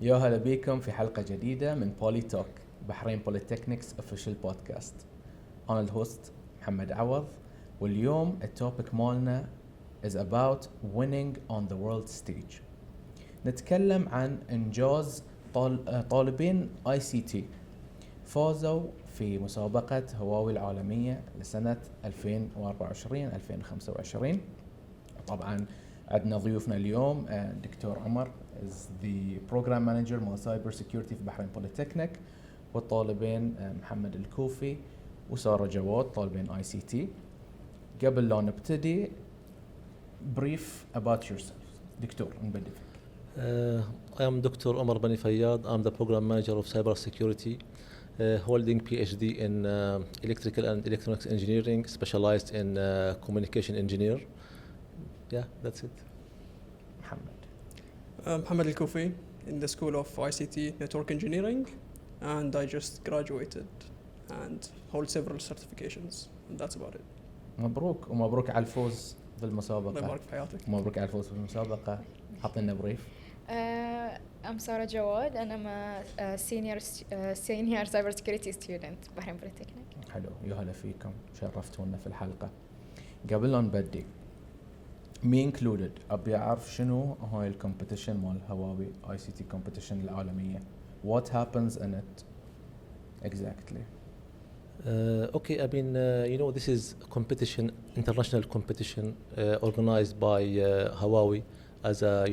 يا هلا بيكم في حلقة جديدة من PolyTalk Bahrain Polytechnic's official podcast. أنا الهوست محمد عوض، واليوم التوبيك مالنا is about winning on the world stage. نتكلم عن إنجاز طالبين ICT فازوا في مسابقة هواوي العالمية لسنة 2024-2025. طبعاً عندنا ضيوفنا اليوم دكتور عمر is the program manager مال cyber security في بحرين Polytechnic، والطالبين محمد الكوفي وسارة جواد طالبين ICT. قبل لا نبتدي brief about yourself. دكتور نبدأ فيك. I am Dr. Omar Fayyad. I'm the program manager of cyber security, holding PhD in electrical and electronics engineering, specialized in communication engineer. Yeah, that's it. محمد. Mohammed AlKoofi in the School of ICT Network Engineering, and I just graduated and hold several certifications, and that's about it. مبروك ومبروك على الفوز بالمسابقة. الله يبارك في حياتك. مبروك على الفوز بالمسابقة. حطينا بريف. I'm Sara Jawad and I'm a senior cybersecurity student Bahrain Polytechnic. حلو، يا هلا فيكم، شرفتونا في الحلقة. قبل لا نبدي me included أبي أعرف شنو هاي الكومبيتيشن مال هواوي ICT Competition العالمية. What happens in it exactly? Okay, I mean, this is competition, international competition organized by Huawei as a,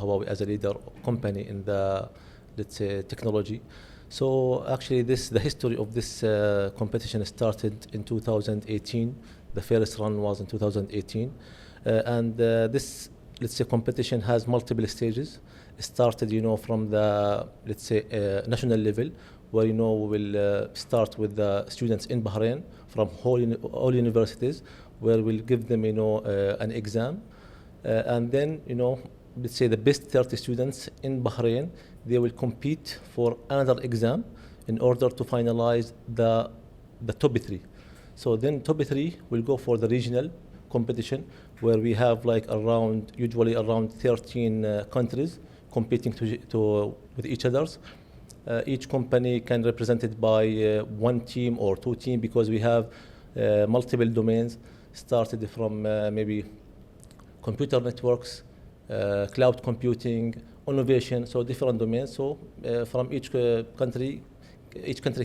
Huawei as a leader company in the, let's say, technology. So actually the history of this competition started in 2018. The first run was in 2018. And this, let's say, competition has multiple stages. It started, from the, let's say, national level, where, we will start with the students in Bahrain from all universities, where we'll give them, an exam. And then, let's say the best 30 students in Bahrain, they will compete for another exam in order to finalize the top three. So then top three will go for the regional competition, where we have usually around 13 countries competing with each others. Each company can be represented by one team or two teams, because we have multiple domains, started from maybe computer networks, cloud computing, innovation, so different domains. So from each country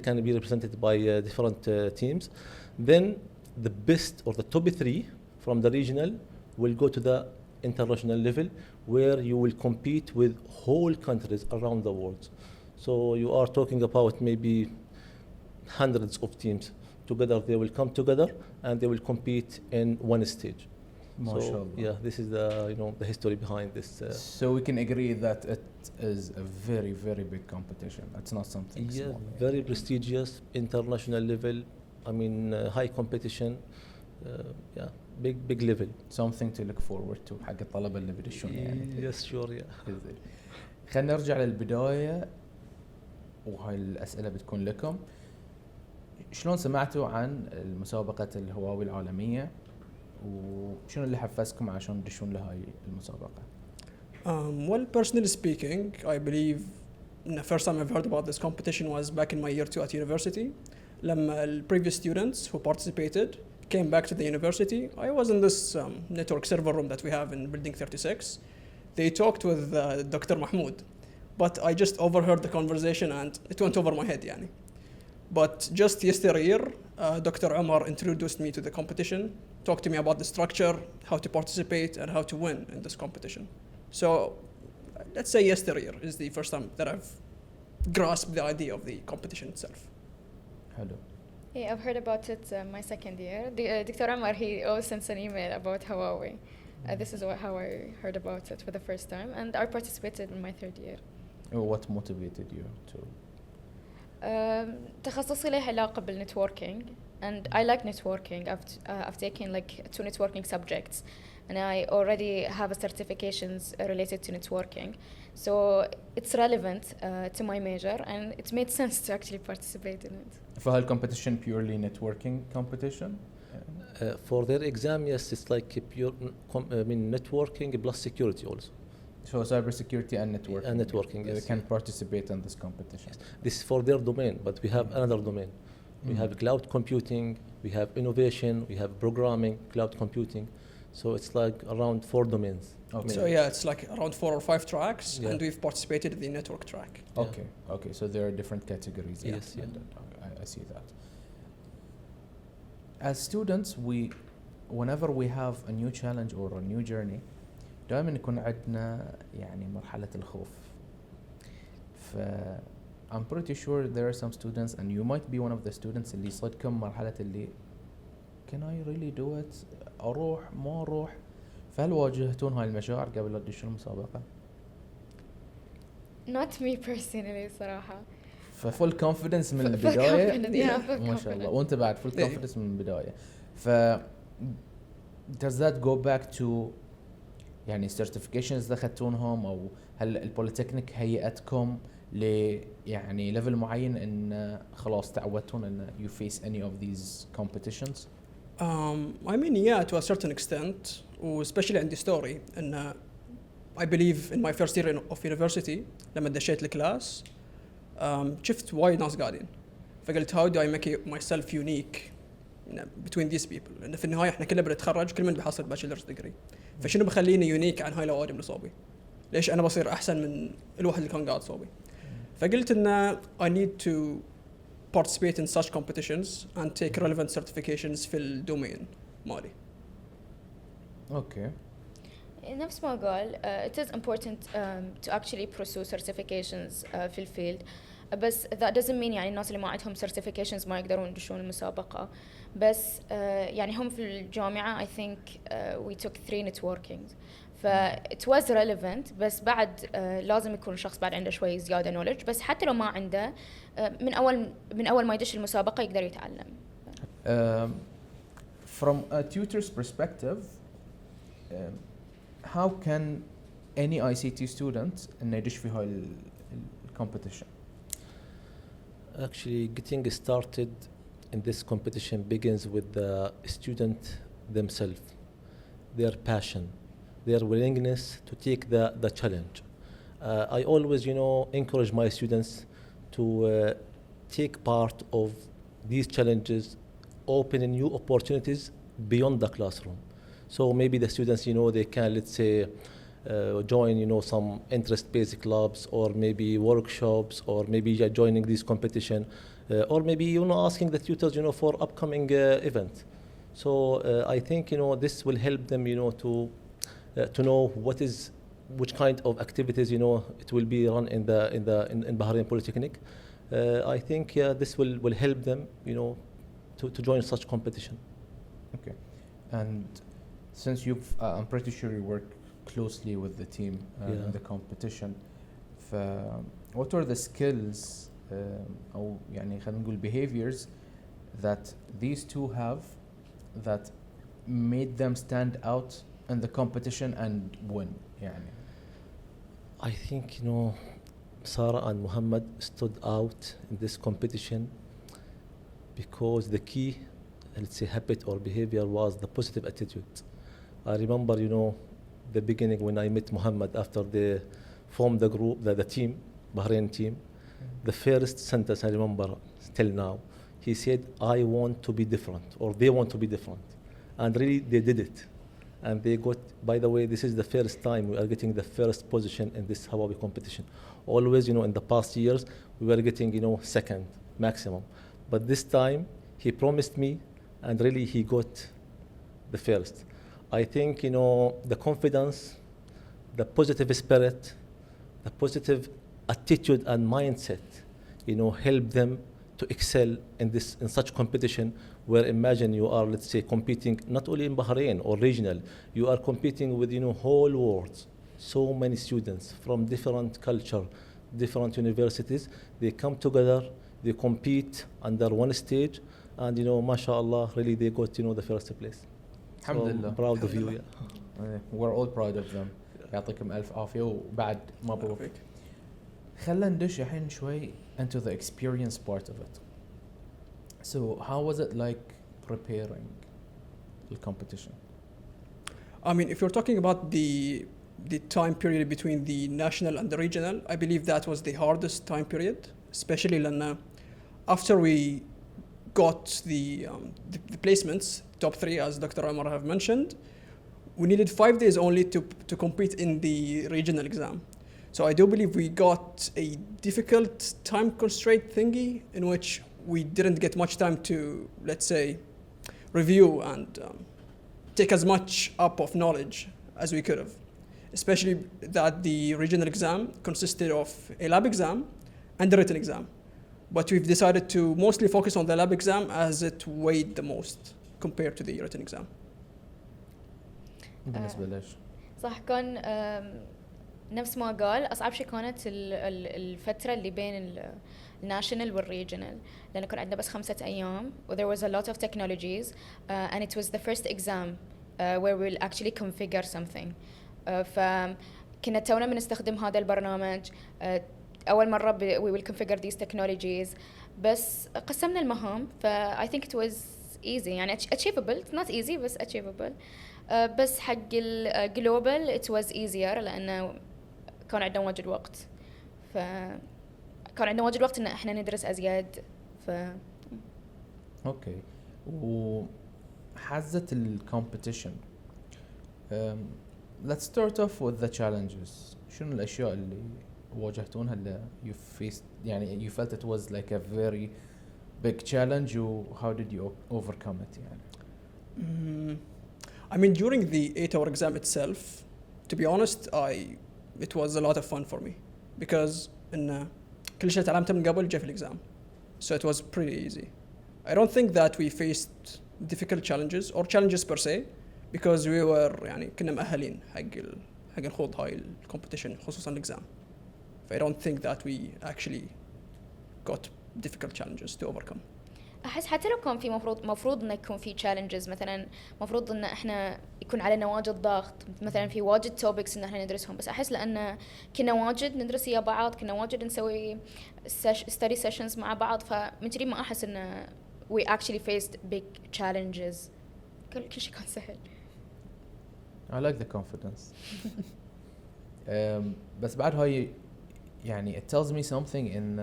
can be represented by different teams. Then the best or the top three from the regional will go to the international level, where you will compete with whole countries around the world. So you are talking about maybe hundreds of teams together. They will come together and they will compete in one stage. So yeah, this is the the history behind this. So we can agree that it is a very, very big competition. It's not something small. Very prestigious, international level. I mean, high competition. Big level. Something to look forward to حق الطلبة اللي بيدشون يعني. Yes, sure, yeah. خلينا نرجع للبداية، وهاي الأسئلة بتكون لكم. شلون سمعتوا عن المسابقة الهواوي العالمية، وشنو اللي حفزكم عشان تدشون لهاي المسابقة؟ Well, personally speaking, I believe the first time I've heard about this competition was back in my year 2 at university. لما the previous students who participated came back to the university. I was in this network server room that we have in building 36. They talked with Dr. Mahmoud, but I just overheard the conversation and it went over my head. Yani. But just yesterday, Dr. Omar introduced me to the competition, talked to me about the structure, how to participate, and how to win in this competition. So let's say yesterday is the first time that I've grasped the idea of the competition itself. Hello. Yeah, I've heard about it my second year. Dr. Omar, he always sends an email about Huawei. This is how I heard about it for the first time, and I participated in my third year. What motivated you to? تخصصي له علاقة بالنتوركينج, and I like networking. I've taken two networking subjects, and I already have certifications related to networking. So it's relevant to my major, and it made sense to actually participate in it. فهل competition purely networking competition? For their exam, yes, it's like a pure networking plus security also. So cybersecurity and networking. And networking, They yes. can participate in this competition. This is for their domain, but we have another domain. We have cloud computing, we have innovation, we have programming, cloud computing. So it's like around 4 domains. Okay. So yeah, it's like around 4 or 5 tracks, Yeah. and we've participated in the network track. Okay. Okay. So there are different categories. Yes, yeah. And, I see that. As students, whenever we have a new challenge or a new journey, دائما يكون عندنا يعني مرحلة الخوف. I'm pretty sure there are some students, and you might be one of the students اللي صدكم مرحلة اللي can I really do it؟ أروح ما أروح؟ فهل واجهتون هاي المشاعر قبل لا تدشون المسابقة؟ Not me personally صراحة. ففول كونفيدنس من Full البداية. confident, yeah, full ما شاء الله. confident. وأنت بعد فول Yeah. كونفيدنس من البداية. does that go back to يعني certifications أخذتونهم، أو هل البوليتكنيك هيئتكم ل يعني ليفل معين إن خلاص تعودتون إن you face any of these competitions؟ I mean, yeah, to a certain extent, especially عندي story إن I believe in my first year of university لما دشيت الكلاس شفت وايد ناس قاعدين، فقلت how do I make myself unique between these people، لأن في النهاية إحنا كلنا بنتخرج، كل من بيحصل bachelor's degree، فشنو بخليني يونيك عن هاي الأوادم اللي صوبي؟ ليش أنا بصير أحسن من الواحد اللي كان قاعد صوبي؟ فقلت إن I need to participate in such competitions and take relevant certifications في الدومين مالي. Okay. نفس ما قال it is important to actually pursue certifications في الفيلد، بس that doesn't mean يعني الناس اللي ما عندهم certifications ما يقدرون يدشون المسابقة، بس يعني هم في الجامعة I think we took 3 networkings ف it was relevant، بس بعد لازم يكون الشخص بعد عنده شوي زيادة knowledge، بس حتى لو ما عنده من أول ما يدش المسابقة يقدر يتعلم. From a tutor's perspective, how can any ICT student إنه يدش في هاي competition? Actually, getting started in this competition begins with the student themselves, their passion, their willingness to take the challenge. I always, encourage my students to take part of these challenges, opening new opportunities beyond the classroom. So maybe the students, they can, let's say, join, some interest-based clubs, or maybe workshops, or maybe joining this competition, or maybe, asking the tutors, for upcoming events. So I think, this will help them, to know which kind of activities, it will be run in Bahrain Polytechnic. I think this will help them, to join such competition. Okay. And since I'm pretty sure you work closely with the team in the competition, what are the skills أو يعني خلينا نقول behaviors that these two have that made them stand out in the competition and win يعني? I think, Sara and Mohammed stood out in this competition because the key, let's say, habit or behavior was the positive attitude. I remember, the beginning when I met Mohammed after they formed the group, the team, Bahrain team, the first sentence I remember till now, he said, I want to be different, or they want to be different. And really, they did it. And they got, by the way, this is the first time we are getting the first position in this Huawei competition. Always, in the past years, we were getting, second maximum. But this time, he promised me, and really he got the first. I think, the confidence, the positive spirit, the positive attitude and mindset, help them to excel in such competition where imagine you are, let's say, competing not only in Bahrain or regional, you are competing with, whole world. So many students from different culture, different universities, they come together, they compete under one stage, and, mashallah, really they got, the first place. Alhamdulillah. Proud of you. Yeah. We're all proud of them. يعطيكم ألف عافية وبعد مبروك. خلنا ندش الحين شوي into the experience part of it. So how was it like preparing the competition? I mean, if you're talking about the the time period between the national and the regional, I believe that was the hardest time period, especially لأن after we got the placements, top 3 as Dr. Omar have mentioned, we needed 5 days only to compete in the regional exam. So I do believe we got a difficult time constraint thingy in which we didn't get much time to, let's say, review and take as much up of knowledge as we could have. Especially that the regional exam consisted of a lab exam and a written exam. But we've decided to mostly focus on the lab exam as it weighed the most compared to the written exam. بالنسبة ليش؟ صح كان نفس ما قال أصعب شيء كانت الفترة اللي بين الناشونال والريجنال لأن كان عندنا بس 5 أيام و there was a lot of technologies and it was the first exam where we'll actually configure something فكنا تونا بنستخدم هذا البرنامج أول مرة we will configure these technologies بس قسمنا المهام ف I think it was easy يعني achievable it's not easy بس achievable بس حق الجلوبال it was easier لأنه كان عندنا واجد وقت فكان عندنا واجد وقت إن إحنا ندرس أزيد أوكي وحزة الكومبيتيشن let's start off with the challenges شنو الأشياء اللي واجهتونها اللي you faced يعني you felt it was like a very big challenge و how did you overcome it يعني I mean during the 8-hour exam itself to be honest it was a lot of fun for me because إن كل شيء تعلمته من قبل جاء في الإكزام so it was pretty easy I don't think that we faced difficult challenges or challenges per se because we were يعني كنا مؤهلين حق الخوض هاي الكومبيتيشن خصوصا الإكزام I don't think that we actually got difficult challenges to overcome. أحس حتى لو كان في مفروض إنه يكون في challenges مثلاً مفروض إن إحنا يكون علينا واجد ضغط مثلاً في واجد topics إن إحنا ندرسهم بس أحس لأن كنا واجد ندرس ويا بعض كنا واجد نسوي study sessions مع بعض فمن كذي ما أحس إن we actually faced big challenges كل شيء كان سهل. I like the confidence. بس بعد هاي يعني it tells me something in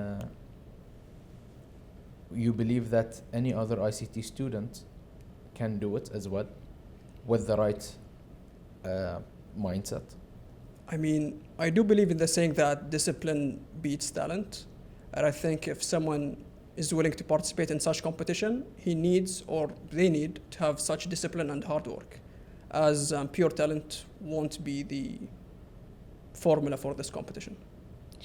you believe that any other ICT student can do it as well with the right mindset. I mean, I do believe in the saying that discipline beats talent. And I think if someone is willing to participate in such competition, he needs or they need to have such discipline and hard work as pure talent won't be the formula for this competition.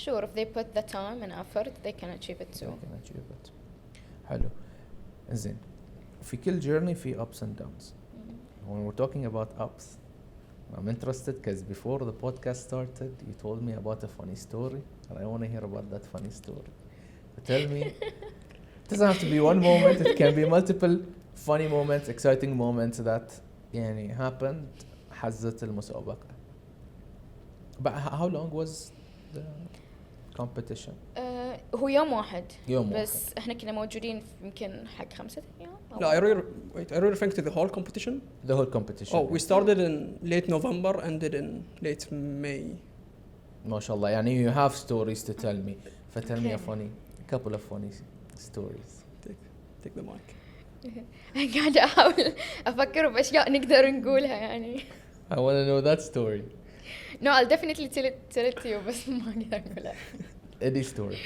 Sure, if they put the time and effort, they can achieve it too. They can achieve it. حلو. إنزين. في كل journey في ups and downs. When we're talking about ups, I'm interested because before the podcast started, you told me about a funny story, and I want to hear about that funny story. So tell me, it doesn't have to be one moment. It can be multiple funny moments, exciting moments that يعني happened حزت المسابقة. But how long was the competition? هو يوم واحد يوم بس احنا كنا موجودين يمكن حق 5 أيام. No, I really referring to the whole competition. The whole competition. Oh, we started in late November, ended in late May. ما شاء الله يعني you have stories to tell me. Tell me a couple of funny stories. Take the mic. قاعدة أحاول أفكر بأشياء نقدر نقولها يعني. I want to know that story. No, I'll definitely tell it to you بس ما أقدر أقولها. Any story.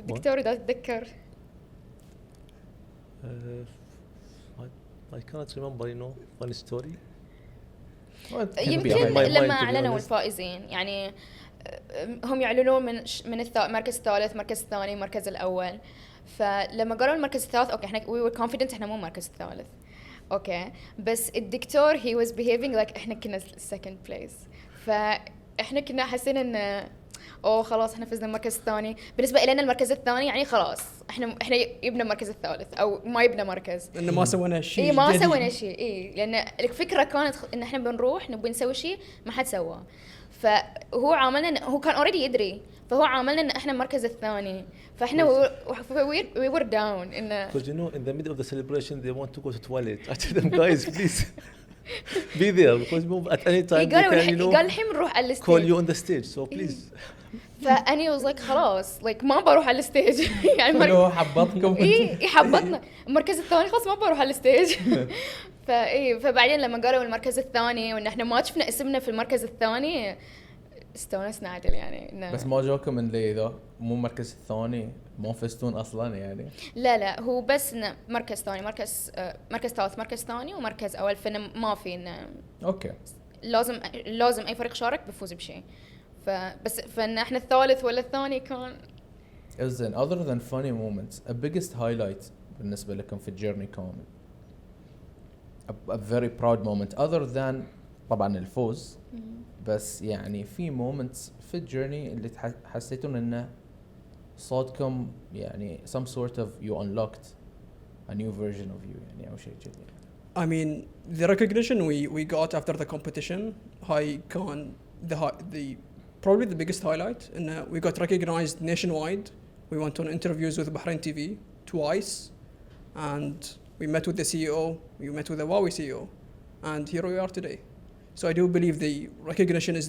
دكتور إذا تتذكر. I cannot remember, one story. يمكن لما أعلنوا الفائزين يعني هم يعلنون من المركز الثالث المركز الثاني المركز الأول فلما قالوا المركز الثالث أوكي إحنا we were confident إحنا مو المركز الثالث أوكي بس الدكتور he was behaving like إحنا كنا second place فإحنا كنا حاسين إن خلاص إحنا فزنا المركز الثاني بالنسبة إلينا المركز الثاني يعني خلاص إحنا يبنى المركز الثالث أو ما يبنى مركز إنه ما سوينا شيء ما سوينا شيء لأن الفكرة كانت إن إحنا بنروح نبي نسوي شيء ما حد سواه فهو عاملنا هو كان already يدري فهو عاملنا إن إحنا المركز الثاني فإحنا we were down because in the middle of the celebration they want to go to toilet I tell them guys please be there because at any time they can, قال الحين بنروح على call الستيج. you on the stage. So please. فأني was like خلاص like ما بروح على الستيج. يعني هو حبطكم. إيه حبطنا المركز الثاني خلاص ما بروح على الستيج. فبعدين لما قالوا المركز الثاني وإن إحنا ما شفنا اسمنا في المركز الثاني استونسنا عدل يعني. بس ما جوكم ان ذا مو المركز الثاني ما فزتون اصلا يعني. لا هو بس إنه مركز ثاني مركز ثالث مركز ثاني ومركز أول فإنه ما في إنه. اوكي. لازم أي فريق شارك بيفوز بشيء. فبس فإن إحنا الثالث ولا الثاني كان. زين other than funny moments a biggest highlight بالنسبة لكم في الجيرني كامل. A very proud moment other than طبعا الفوز. بس يعني في moments في الجيرني اللي حسيتون انه صادكم يعني some sort of you unlocked a new version of you يعني او شيء كذي. I mean, the recognition we got after the competition, the probably the biggest highlight, and we got recognized nationwide. We went on interviews with Bahrain TV twice, and we met with the CEO, we met with the Huawei CEO, and here we are today. So I do believe the recognition is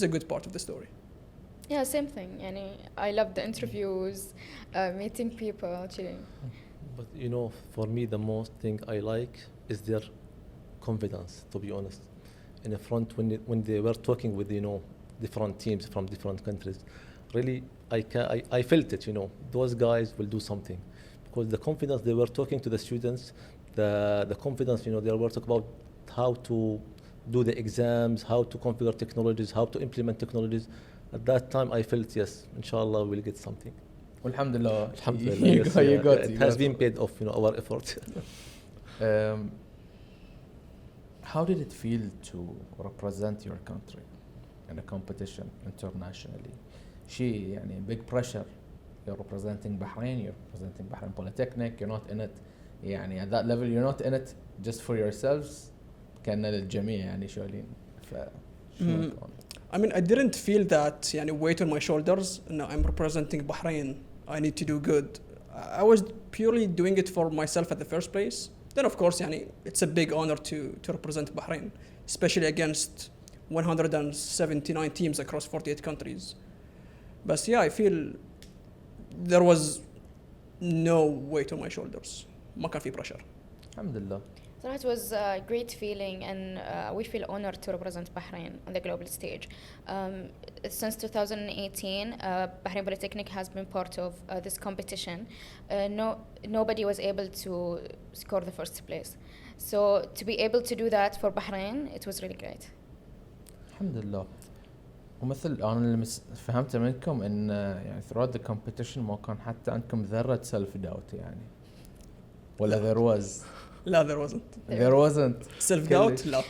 a good part of the story. Yeah, same thing. يعني I love the interviews, meeting people, chilling. But for me the most thing I like is their confidence, to be honest. In the front when they were talking with different teams from different countries, really I felt it. Those guys will do something because the confidence they were talking to the students, the confidence they were talking about how to do the exams, how to configure technologies, how to implement technologies. At that time I felt yes, inshallah we'll get something. والحمد لله. It has been paid off, our effort. How did it feel to represent your country in a competition internationally? شيء يعني big pressure. You're representing Bahrain, you're representing Bahrain Polytechnic, you're not in it يعني at that level you're not in it just for yourselves. كان للجميع يعني شغالين. I mean, I didn't feel that weight on my shoulders. No, I'm representing Bahrain. I need to do good. I was purely doing it for myself at the first place. Then, of course, it's a big honor to represent Bahrain, especially against 179 teams across 48 countries. But yeah, I feel there was no weight on my shoulders. ما كان في pressure. الحمد لله. So it was a great feeling, and we feel honored to represent Bahrain on the global stage. Since 2018, Bahrain Polytechnic has been part of this competition. Nobody was able to score the first place. So to be able to do that for Bahrain, it was really great. الحمد لله. ومثل أنا اللي فهمته منكم إن يعني throughout the competition ما كان حتى عندكم ذرة self doubt يعني. ولا there was. لا there wasn't self doubt. لا.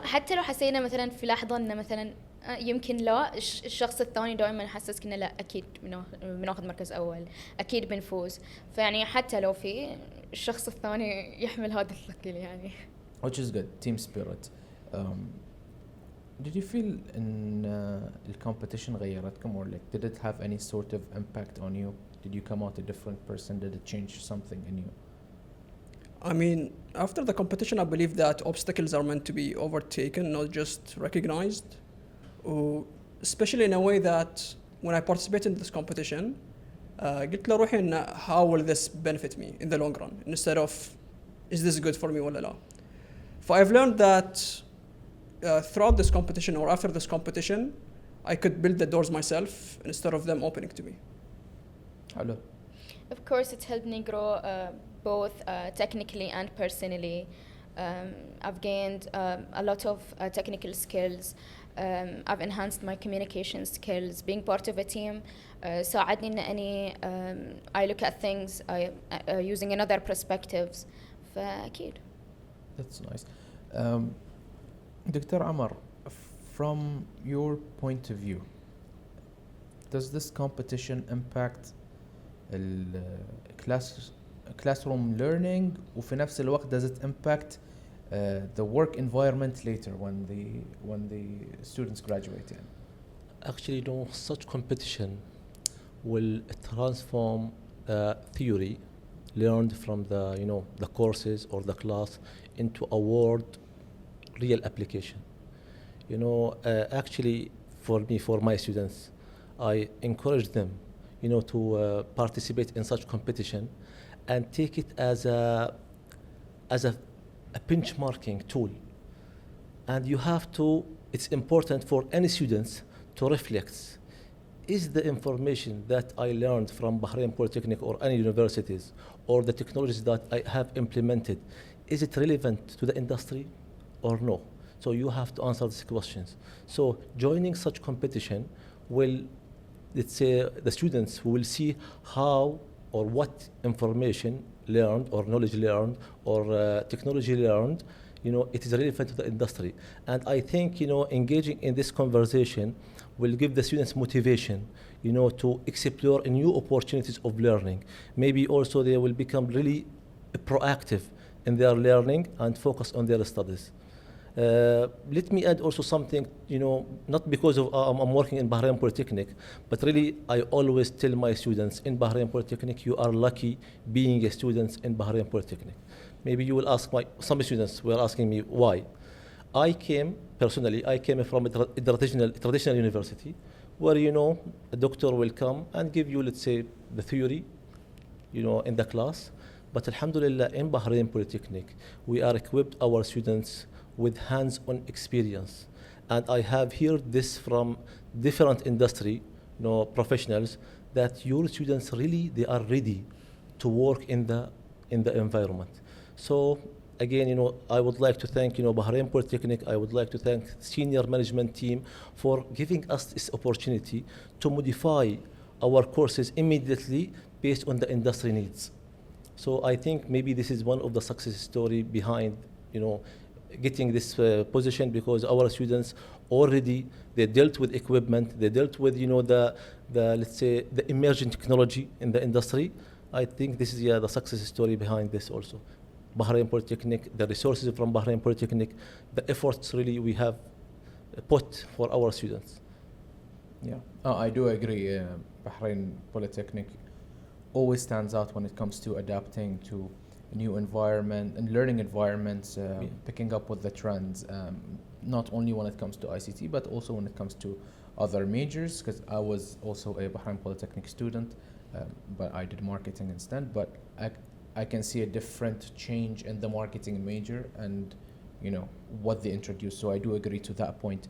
حتى لو حسينا مثلا في لحظة إن مثلا يمكن لا الشخص الثاني دائما يحسسك إنه لا أكيد بناخذ مركز أول أكيد بنفوز. فيعني حتى لو في الشخص الثاني يحمل هذا الثقل يعني. Which is good. Team spirit. Did you feel in the competition غيرتكم or like did it have any sort of impact on you? Did you come out a different person? Did it change something in you? I mean, after the competition, I believe that obstacles are meant to be overtaken, not just recognized. Especially in a way that when I participated in this competition, قلت لروحي إن how will this benefit me in the long run instead of is this good for me ولا لا. I've learned that throughout this competition or after this competition, I could build the doors myself instead of them opening to me. Hello. Of course, it helped me grow both technically and personally. I've gained a lot of technical skills. I've enhanced my communication skills. Being part of a team ساعدني إن أني I look at things using another perspectives. فأكيد. That's nice. Dr. Omar, from your point of view, does this competition impact classroom learning وفي نفس الوقت does it impact the work environment later when the students graduate? Actually, such competition will transform theory learned from the, the courses or the class into a world real application. Actually, for me, for my students, I encourage them, to participate in such competition and take it as a benchmarking tool. And it's important for any students to reflect, is the information that I learned from Bahrain Polytechnic or any universities, or the technologies that I have implemented, is it relevant to the industry or no? So you have to answer these questions. So joining such competition will, let's say, the students will see how or what information learned or knowledge learned or technology learned, it is relevant to the industry. And I think, engaging in this conversation will give the students motivation, to explore new opportunities of learning. Maybe also they will become really proactive in their learning and focus on their studies. Let me add also something, not because of I'm working in Bahrain Polytechnic, but really I always tell my students in Bahrain Polytechnic, you are lucky being a student in Bahrain Polytechnic. Maybe you will ask some students were asking me why. I came from a traditional university where, a doctor will come and give you, let's say, the theory, in the class. But alhamdulillah, in Bahrain Polytechnic, we are equipped our students with hands-on experience. And I have heard this from different industry, professionals, that your students really, they are ready to work in the environment. So again, I would like to thank, Bahrain Polytechnic. I would like to thank senior management team for giving us this opportunity to modify our courses immediately based on the industry needs. So I think maybe this is one of the success story behind, getting this position, because our students already, they dealt with equipment, they dealt with, the let's say, the emerging technology in the industry. I think this is the success story behind this also. Bahrain Polytechnic, the resources from Bahrain Polytechnic, the efforts really we have put for our students. Yeah, I do agree. Bahrain Polytechnic always stands out when it comes to adapting to a new environment and learning environments, picking up with the trends, not only when it comes to ICT, but also when it comes to other majors, because I was also a Bahrain Polytechnic student, but I did marketing instead. But I can see a different change in the marketing major and, what they introduced. So I do agree to that point.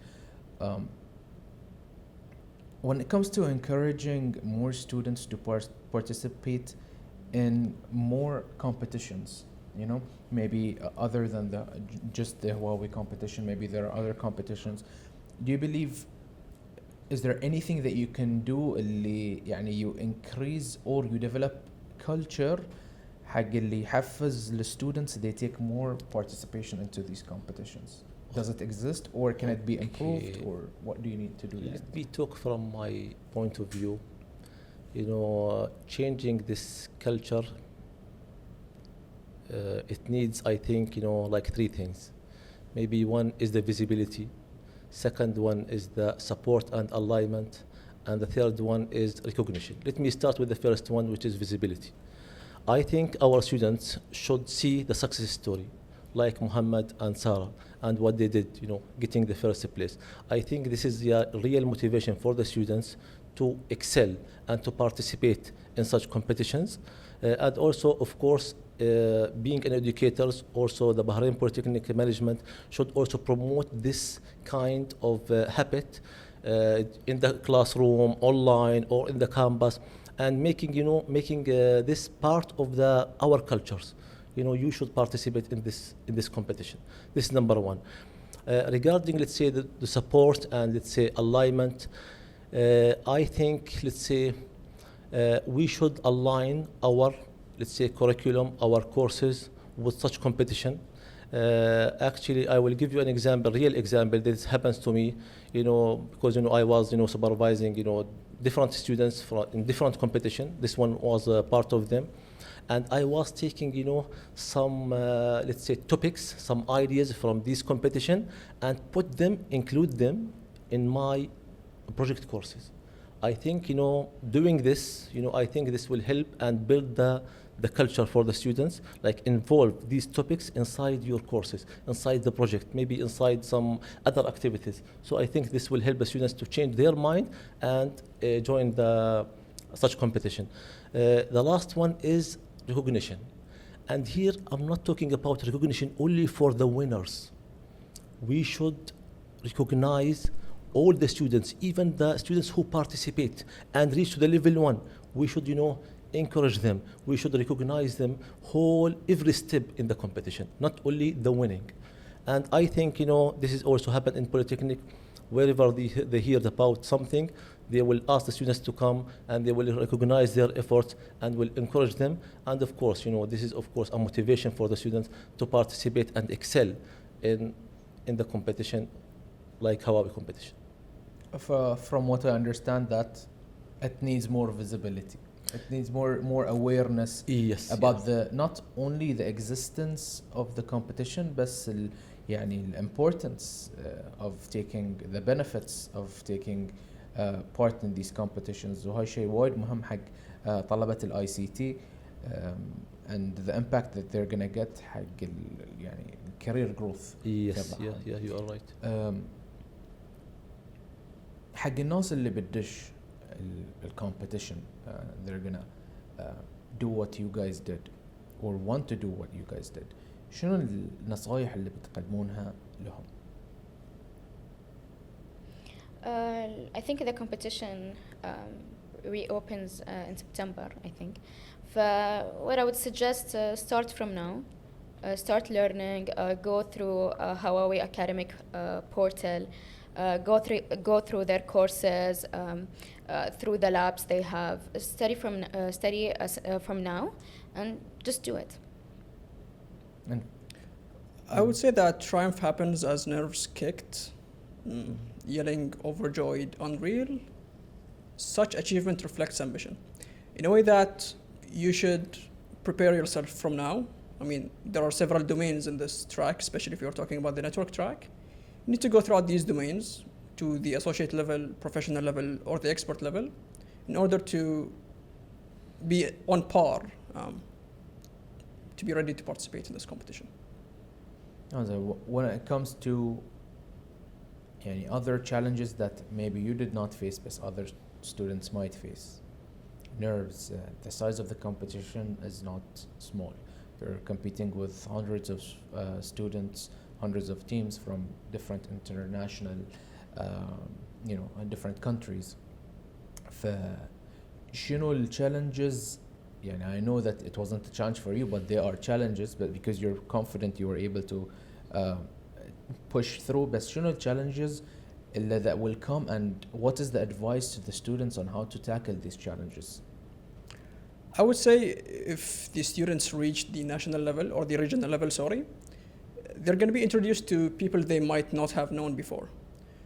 When it comes to encouraging more students to participate in more competitions, maybe other than just the Huawei competition, maybe there are other competitions. Do you believe, is there anything that you can do اللي you increase or you develop culture حق اللي يحفز the students they take more participation into these competitions? Does it exist, or can it be improved, or what do you need to do? Let me talk from my point of view. Changing this culture, it needs, I think, like three things. Maybe one is the visibility, second one is the support and alignment, and the third one is recognition. Let me start with the first one, which is visibility. I think our students should see the success story, like Mohammed and Sara, and what they did, getting the first place. I think this is the real motivation for the students to excel and to participate in such competitions. And also, of course, being an educators, also the Bahrain Polytechnic management should also promote this kind of habit in the classroom, online, or in the campus, and making this part of our cultures. You should participate in this competition. This is number one. Regarding, let's say, the support and, let's say, alignment, I think, let's say, we should align our, let's say, curriculum, our courses with such competition. Actually, I will give you an example, real example. This happens to me, because I was, supervising, different students in different competition. This one was a part of them. And I was taking, some, let's say, topics, some ideas from this competition and include them in my project courses. I think, doing this, I think this will help and build the culture for the students, like involve these topics inside your courses, inside the project, maybe inside some other activities. So I think this will help the students to change their mind and join such competition. The last one is recognition. And here I'm not talking about recognition only for the winners. We should recognize all the students, even the students who participate and reach to the level 1. We should, encourage them. We should recognize them every step in the competition, not only the winning. And I think, this is also happened in Polytechnic. Wherever they hear about something, they will ask the students to come and they will recognize their efforts and will encourage them. And of course, this is of course a motivation for the students to participate and excel in the competition, like Huawei competition. From what I understand, that it needs more visibility. It needs more awareness about not only the existence of the competition, بس يعني importance of taking the benefits of taking part in these competitions. وهاي شيء وايد مهم حق طلبة ال ICT and the impact that they're gonna get حق يعني career growth. Yes, yeah, you are right. حق الناس اللي بتدش الcompetition, they're gonna do what you guys did or want to do what you guys did. شنو النصائح اللي بتقدمونها لهم؟ I think the competition reopens in September, I think. What I would suggest, start from now. Start learning, go through Huawei academic portal, go through their courses, through the labs they have. Study from now, and just do it. And I would say that triumph happens as nerves kicked, yelling, overjoyed, unreal. Such achievement reflects ambition in a way that you should prepare yourself from now. I mean, there are several domains in this track, especially if you're talking about the network track. You need to go throughout these domains to the associate level, professional level, or the expert level in order to be on par, to be ready to participate in this competition. When it comes to any other challenges that maybe you did not face but other students might face, nerves, the size of the competition is not small. You're competing with hundreds of students, hundreds of teams from different international, different countries. فشنو الchallenges؟ يعني I know that it wasn't a challenge for you, but there are challenges, but because you're confident you were able to push through. But شنو الchallenges that will come, and what is the advice to the students on how to tackle these challenges? I would say if the students reach the national level or the regional level, they're going to be introduced to people they might not have known before.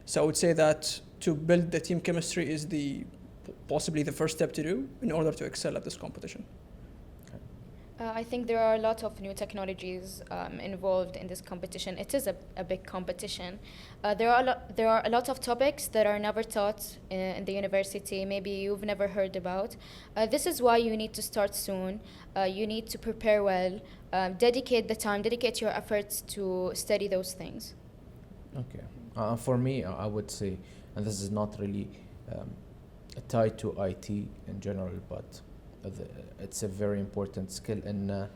So I would say that to build the team chemistry is possibly the first step to do in order to excel at this competition. I think there are a lot of new technologies involved in this competition. It is a big competition. There are a lot of topics that are never taught in the university, maybe you've never heard about. This is why you need to start soon. You need to prepare well, dedicate the time, dedicate your efforts to study those things. Okay. For me, I would say, and this is not really tied to IT in general, but it's a very important skill in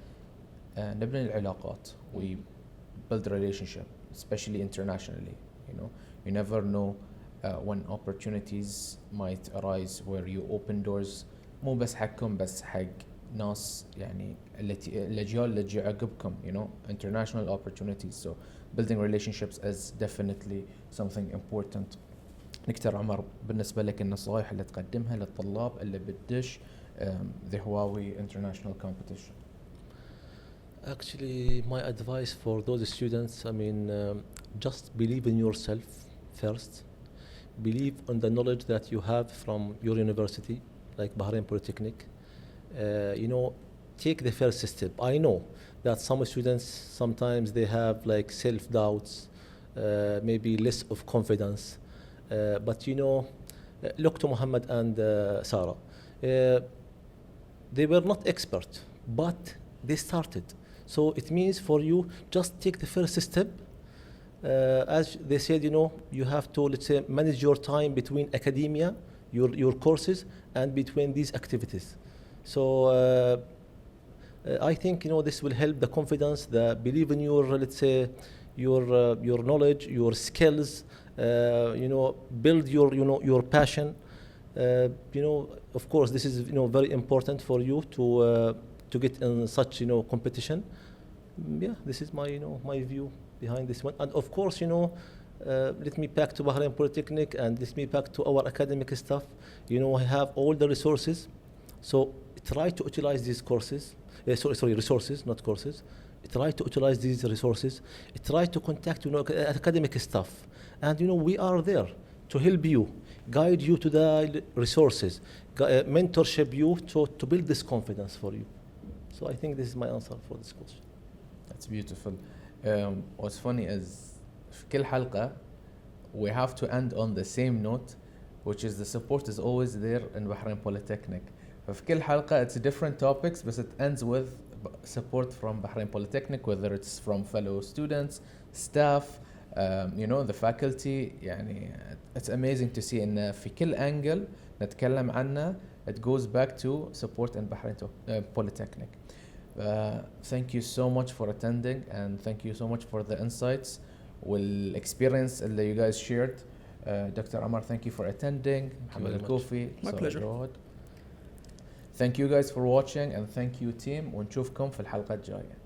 نبني العلاقات. We build relationship, especially internationally. You never know when opportunities might arise where you open doors مو بس حقكم بس حق ناس يعني الأجيال اللي تجي عقبكم. International opportunities. So building relationships is definitely something important. نكتر عمر، بالنسبة لك النصائح اللي تقدمها للطلاب اللي بتدش the Huawei International Competition? Actually, my advice for those students, just believe in yourself first. Believe in the knowledge that you have from your university, like Bahrain Polytechnic. Take the first step. I know that some students, sometimes they have like self-doubts, maybe less of confidence. But look to Mohammed and Sara. They were not expert, but they started. So it means for you, just take the first step. As they said, you have to, let's say, manage your time between academia, your courses, and between these activities. So I think, this will help the confidence, the believe in your, let's say, your knowledge, your skills, build your passion. Of course, this is, very important for you to get in such, competition. Yeah, this is my, my view behind this one. And of course, let me back to Bahrain Polytechnic and let me back to our academic stuff. I have all the resources. So try to utilize these courses. Resources, not courses. Try to utilize these resources. Try to contact, academic staff. And, we are there to help you, guide you to the resources, mentorship you to build this confidence for you. So I think this is my answer for this question. That's beautiful. What's funny is في كل حلقة we have to end on the same note, which is the support is always there in Bahrain Polytechnic. ففي كل حلقة it's different topics, but it ends with support from Bahrain Polytechnic, whether it's from fellow students, staff, the faculty. يعني it's amazing to see إن في كل angle نتكلم عنه it goes back to support in Bahrain Polytechnic. Thank you so much for attending, and thank you so much for the insights والexperience اللي you guys shared. Dr. Omar, thank you for attending. Mohammed AlKoofi, My Sara, pleasure. Jawad. Thank you guys for watching, and thank you team, ونشوفكم في الحلقة الجاية.